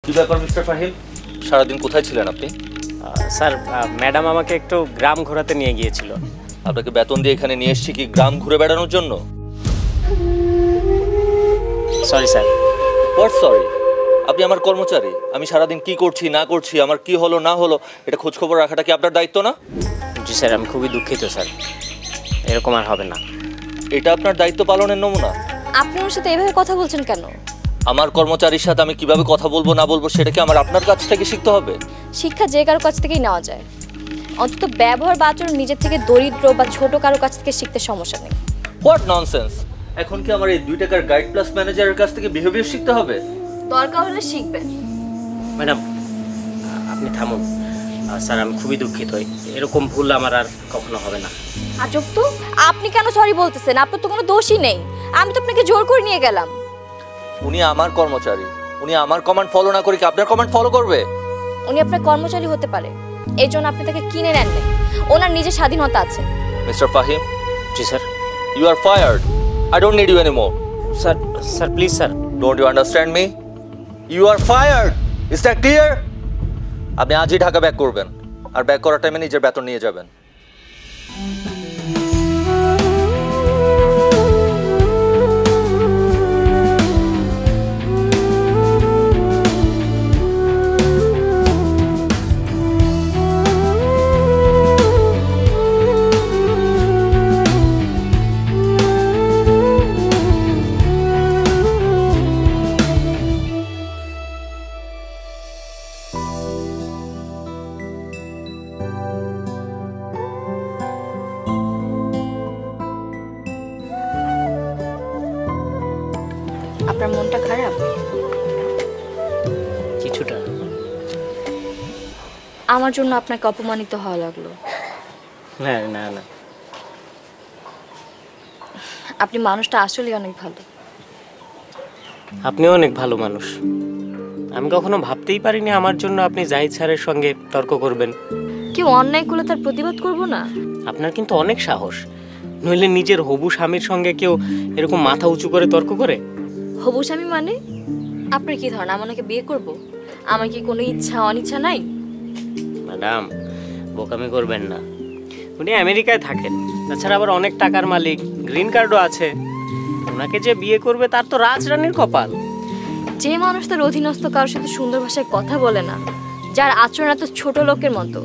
কি ব্যাপার মিস্টার ফাহিম, সারাদিন কোথায় ছিলেন আপনি? স্যার, ম্যাডাম আমাকে একটু গ্রাম ঘোরাতে নিয়ে গিয়েছিল। আপনাকে বেতন দিয়ে এখানে নিয়ে এসেছি কি গ্রাম ঘুরে বেড়ানোর জন্য? Sorry sir. What sorry? আপনি আমার কর্মচারী, আমি সারাদিন কি করছি না করছি, আমার কি হলো না হলো এটা খোঁজ খবর রাখাটা কি আপনার দায়িত্ব না? জি স্যার, আমি খুবই দুঃখিত স্যার, এরকম আর হবে না। এটা আপনার দায়িত্ব পালনের নমুনা? আপনি ওর সাথে এভাবে কথা বলছেন কেন? আমার কর্মচারীর সাথে আমি কিভাবে কথা বলবো না বলবো সেটা কি আমার আপনার কাছ থেকে শিখতে হবে? শিক্ষা যে কারো কাছ থেকেই নেওয়া যায়, অন্তত ব্যবহার বা আচরণ নিজের থেকে দরিদ্র বা ছোট কারো কাছ থেকে শিখতে সমস্যা নেই। What nonsense! এখন কি আমার এই 2 টাকার গাইড প্লাস ম্যানেজারের কাছ থেকে বিহেভিয়ার শিখতে হবে? দরকার হলে শিখবেন। ম্যাডাম আপনি থামুন। স্যার আমি খুবই দুঃখিত, এরকম ভুল আমার আর কখনো হবে না। আজব তো, আপনি কেন সরি বলতেছেন? আপনার তো কোনো দোষই নেই, আমি তো আপনাকে জোর করে নিয়ে গেলাম। উনি আমার কর্মচারী, উনি আমার কমান্ড ফলো না করে কি আপনার কমান্ড ফলো করবে? উনি আপনার কর্মচারী হতে পারে, এই জন্য আপনি তাকে কিনে নেন না। ওনার নিজের স্বাধীনতা আছে। Mister Fahim. G sir. You are fired. I don't need you anymore. Sir sir please sir. Don't you understand me? You are fired. Is that clear? আপনি আজই ঢাকা ব্যাক করবেন, আর ব্যাক করার টাইমে নিজের বেতন নিয়ে যাবেন। আপনার মনটা খারাপ? কিছুটা। আমার জন্য আপনাকে অপমানিত হওয়া লাগলো। হ্যাঁ, না না, আপনি মানুষটা আসলেই অনেক ভালো। আপনিও অনেক ভালো মানুষ। আমি কখনো ভাবতেই পারিনি আমার জন্য আপনি জাহিদ স্যারের সঙ্গে তর্ক করবেন। কেউ অন্যায় করলে তার প্রতিবাদ করব না? আপনার কিন্তু অনেক সাহস, নইলে নিজের হবু স্বামীর সঙ্গে কেউ এরকম মাথা উঁচু করে তর্ক করে? হবু স্বামী মানে? আপনার কি ধারণা আমি ওনাকে বিয়ে করব? আমার কি কোনো ইচ্ছা অনিচ্ছা নাই? ম্যাডাম বোকামি করবেন না, উনি আমেরিকায় থাকেন, তাছাড়া আবার অনেক টাকার মালিক, গ্রিন কার্ডও আছে। ওনাকে যে বিয়ে করবে তার তো রাজরানীর কপাল। যে মানুষ তার অধীনস্থ কারোর সাথে সুন্দর ভাষায় কথা বলে না, যার আচরণ এত ছোট লোকের মতো,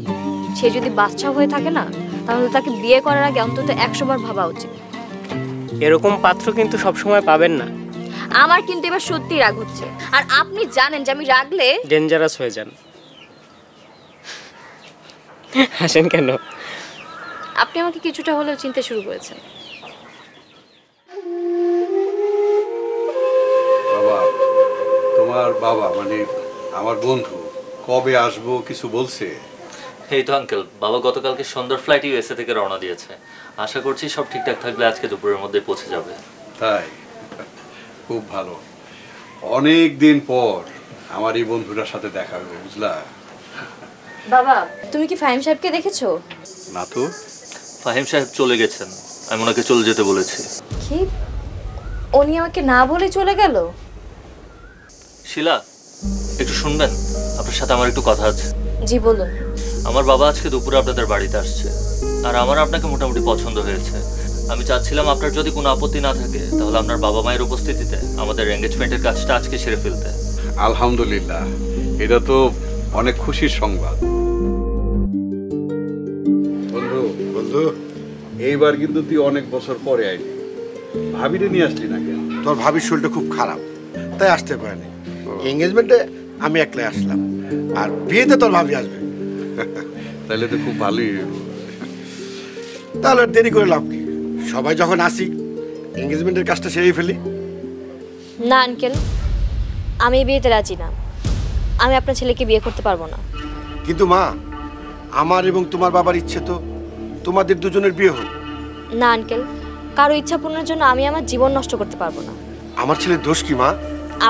সে যদি বাচ্চা হয়ে থাকে না, তাহলে তাকে বিয়ে করার আগে অন্তত 100 বার ভাবা উচিত। এরকম পাত্র কিন্তু সবসময় পাবেন না। আমার কিন্তু এবার সত্যি রাগ হচ্ছে, আর আপনি জানেন যে আমি রাগলে ডেঞ্জারাস হয়ে যান। হাসেন কেন? আপনি আমাকে কিছুটা হলেও চিনতে শুরু করেছেন। বাবা, তোমার বাবা মানে আমার বন্ধু কবে আসবো কিছু বলছে? এই তো আঙ্কেল, বাবা গতকালকে সন্ধ্যার ফ্লাইট ইউএসএ থেকে রওনা দিয়েছে। আশা করছি সব ঠিকঠাক থাকলে আজকে দুপুরের মধ্যে পৌঁছে যাবে। তাই? খুব ভালো। অনেক দিন পর আমার এই বন্ধুটার সাথে দেখা হবে, বুঝলা? বাবা, তুমি কি ফাহিম সাহেবকে দেখেছো? না তো। ফাহিম সাহেব চলে গেছেন, আমি ওনাকে চলে যেতে বলেছি। কি? উনি আমাকে না বলে চলে গেল? শিলা, একটু শুনবেন? আপনার সাথে আমার একটু কথা আছে। জি বলুন। আমার বাবা আজকে দুপুরে আপনাদের বাড়িতে আসছে, আর আমার আপনাকে মোটামুটি পছন্দ হয়েছে। আমি চাচ্ছিলাম আপনার যদি কোনো আপত্তি না থাকে তাহলে আপনার বাবা মায়ের উপস্থিতিতে আমাদের এনগেজমেন্টের কাজটা আজকে সেরে ফেলতে। আলহামদুলিল্লাহ, এটা তো অনেক খুশির সংবাদ। বন্ধু বন্ধু, এইবার কিন্তু তুই অনেক বছর পরে আইলি। ভাবিরে নিয়ে আসলি না কেন? তোর ভাবির শরীরটা খুব খারাপ, তাই আসতে পারেনি। এঙ্গেজমেন্টে আমি একলাই আসলাম, আর বিয়েতে তোর ভাবি আসবে। তাহলে তো খুব ভালোই। তাহলে দেরি করে লাভ কি? সবাই যখন আসি এঙ্গেজমেন্টের কাজটা সেরেই ফেলি। না আঙ্কেল, আমি এই বিয়েতে রাজি না। আমি আপনার ছেলেকে বিয়ে করতে পারবো না। কিন্তু মা, আমার এবং তোমার বাবার ইচ্ছে তো তোমাদের দুজনের বিয়ে হোক। না আঙ্কেল, কারো ইচ্ছা পূরণের জন্য আমি আমার জীবন নষ্ট করতে পারবো না। আমার ছেলের দোষ কি মা?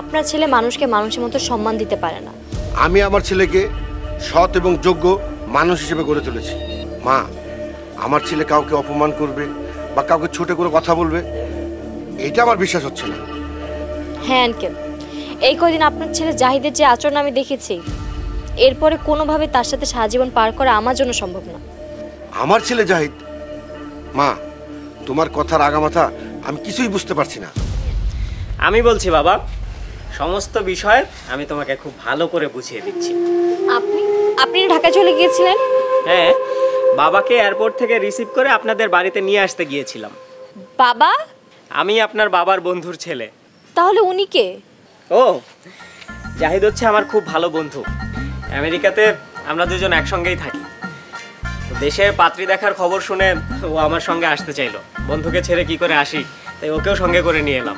আপনার ছেলে মানুষকে মানুষের মতো সম্মান দিতে পারে না। আমি আমার ছেলেকে সৎ এবং যোগ্য মানুষ হিসেবে গড়ে তুলেছি। মা, আমার ছেলে কাউকে অপমান করবে বা কাউকে ছোট করে কথা বলবে, এটা আমার বিশ্বাস হচ্ছে না। হ্যাঁ আঙ্কেল, এই কয়দিন আপনার ছেলে জাহিদের যে আচরণ আমি দেখেছি, এরপরে কোনোভাবে তার সাথে সারা জীবন পার করা আমার জন্য সম্ভব না। আমার ছেলে জাহিদ? মা, তোমার কথার আগামাথা আমি কিছুই বুঝতে পারছি না। আমি বলছি বাবা, সমস্ত বিষয় আমি তোমাকে খুব ভালো করে বুঝিয়ে দিচ্ছি। আপনি আপনি ঢাকা চলে গিয়েছিলেন? হ্যাঁ, বাবাকে এয়ারপোর্ট থেকে রিসিভ করে আপনাদের বাড়িতে নিয়ে আসতে গিয়েছিলাম। বাবা? আমি আপনার বাবার বন্ধুর ছেলে। তাহলে উনি কে? ও, জাহিদ হচ্ছে আমার খুব ভালো বন্ধু। আমেরিকাতে আমরা দুজন একসঙ্গেই থাকি। দেশের পাত্রী দেখার খবর শুনে ও আমার সঙ্গে আসতে চাইলো। বন্ধুকে ছেড়ে কি করে আসি, তাই ওকেও সঙ্গে করে নিয়ে এলাম।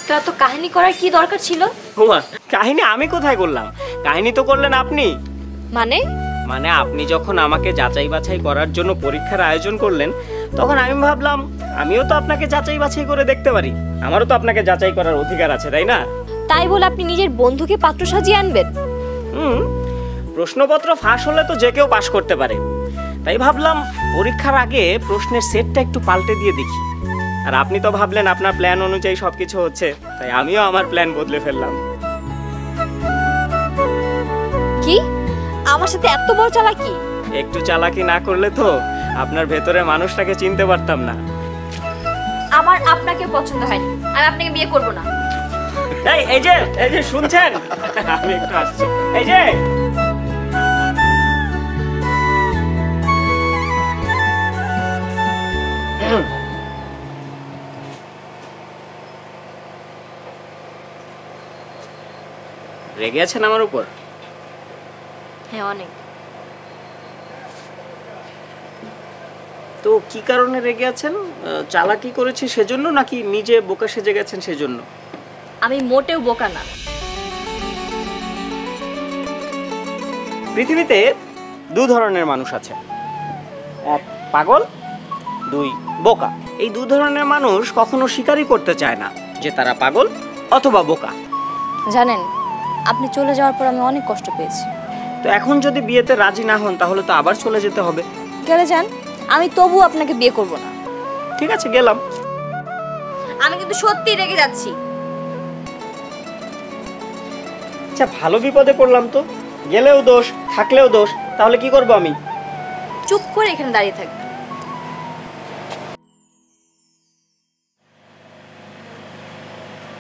তো এত কাহিনী করার কি দরকার ছিল? হুমা, কাহিনী আমি কোথায় করলাম? কাহিনী তো করলেন আপনি। মানে আপনি যখন আমাকে যাচাই বাছাই করার জন্য পরীক্ষার আয়োজন করলেন, তখন আমি ভাবলাম আমিও তো আপনাকে যাচাই বাছাই করে দেখতে পারি। আমারও তো আপনাকে যাচাই করার অধিকার আছে, তাই না? তাই বলে আপনি নিজের বন্ধুকে পাত্র সাজিয়ে আনবেন? প্রশ্নপত্র ফাঁস হলে তো যে কেউ পাশ করতে পারে, তাই ভাবলাম পরীক্ষার আগে প্রশ্নের সেটটা একটু পাল্টে দিয়ে দেখি। আর আপনি তো ভাবলেন আপনার প্ল্যান অনুযায়ী সবকিছু হচ্ছে, তাই আমিও আমার প্ল্যান বদলে ফেললাম। কি? আমার সাথে এত বড় চালাকি? একটু চালাকি না করলে তো আপনার ভেতরে মানুষটাকে চিনতে পারতাম না। আমার আপনাকে পছন্দ হয়নি, আমি আপনাকে বিয়ে করব না। এই যে শুনছেন? আমি একটু আসছি। এই যে রেগে আছেন আমার উপর? হ্যাঁ, অনেক। তো কি কারণে রেগে আছেন? চালাকি করেছি সেজন্য, নাকি নিজে বোকা সেজে গেছেন সেজন্য? আমি মোটেও বোকা না। পৃথিবীতে দু ধরনের মানুষ আছে, এক পাগল, দুই বোকা। এই দু ধরনের মানুষ কখনো স্বীকারই করতে চায় না যে তারা পাগল অথবা বোকা। জানেন, আপনি চলে যাওয়ার পর আমি অনেক কষ্ট পেয়েছি। তো এখন যদি বিয়েতে রাজি না হন, তাহলে তো আবার চলে যেতে হবে। গেলে যান, আমি তবু আপনাকে বিয়ে করব না। ঠিক আছে, গেলাম। আমি কিন্তু সত্যি রেগে যাচ্ছি। আচ্ছা, ভালো বিপদে পড়লাম তো। গেলেও দোষ, থাকলেও দোষ, তাহলে কি করব আমি? চুপ করে এখানে দাঁড়িয়ে থাকবে।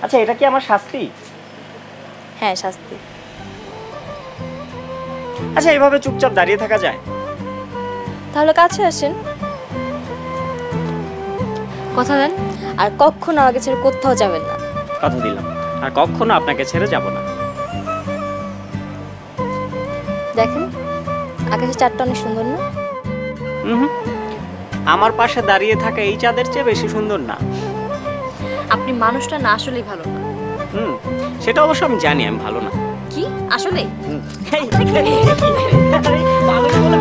আচ্ছা, এটা কি আমার শাস্তি? হ্যাঁ, শাস্তি। আচ্ছা, এইভাবে চুপচাপ দাঁড়িয়ে থাকা যায়? তাহলে কাছে আসেন, কথা দেন, আর কখনো আমাকে ছেড়ে কোথাও যাবেন না। কথা দিলাম, আর কখনো আপনাকে ছেড়ে যাব না। দেখেন, আকাশের চাঁদটা অনেক সুন্দর না? আমার পাশে দাঁড়িয়ে থাকা এই চাঁদের চেয়ে বেশি সুন্দর না। আপনি মানুষটা না আসলেই ভালো না। সেটা অবশ্য আমি জানি আমি ভালো না। কি আসলে? ভালো বলে